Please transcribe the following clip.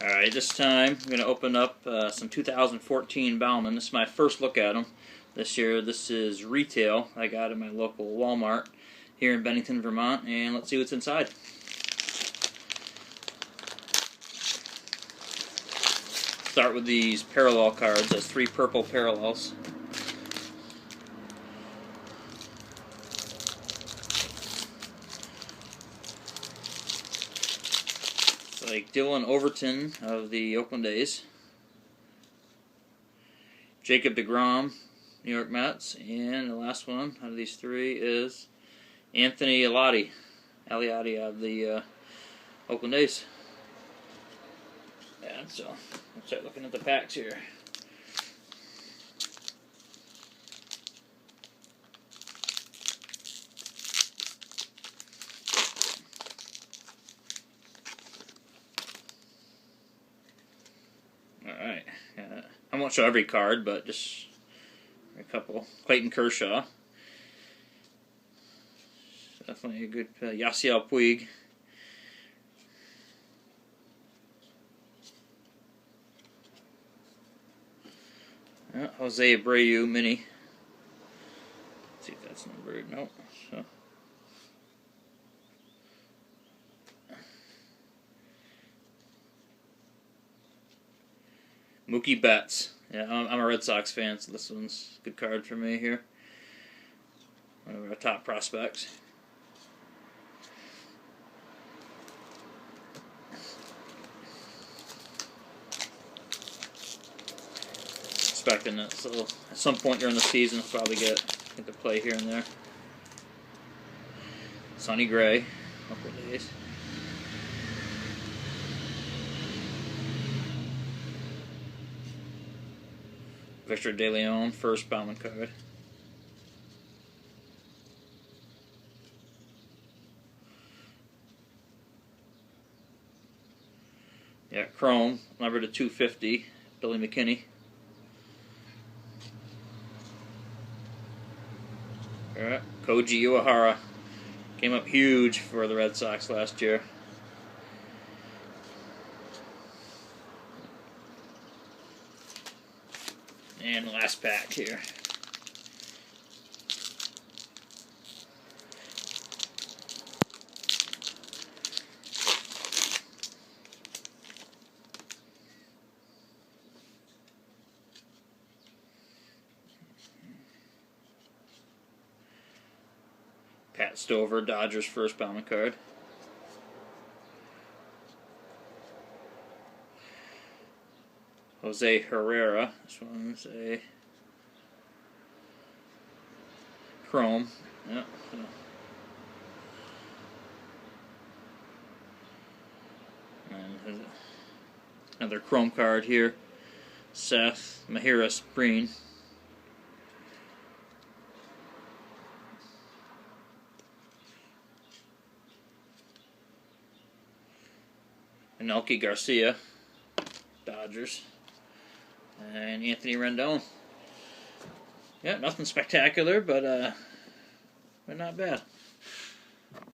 Alright, this time I'm going to open up some 2014 Bowman. This is my first look at them this year. This is retail. I got it at my local Walmart here in Bennington, Vermont, and let's see what's inside. Start with these parallel cards. There's 3 purple parallels. Like Dylan Overton of the Oakland A's, Jacob deGrom, New York Mets, and the last one out of these 3 is Anthony Aliotti of the Oakland A's. And so let's start looking at the packs here. Alright, I won't show every card, but just a couple. Clayton Kershaw. Definitely a good Yasiel Puig. Jose Abreu mini. Let's see if that's numbered. Nope. So. Mookie Betts. Yeah, I'm a Red Sox fan, so this one's a good card for me here. One of our top prospects. Expecting it, so at some point during the season, I'll probably get to play here and there. Sonny Gray, Oakland A's. Victor De Leon, first Bowman card. Yeah, Chrome, number to 250, Billy McKinney. Alright, Koji Uehara. Came up huge for the Red Sox last year. And the last pack here. Pat Stover, Dodgers first Bowman card. Jose Herrera. This one's a Chrome. Yeah. And another Chrome card here. Seth Mahiras Breen. And Elkie Garcia, Dodgers. And Anthony Rendon. Yeah, nothing spectacular, but not bad.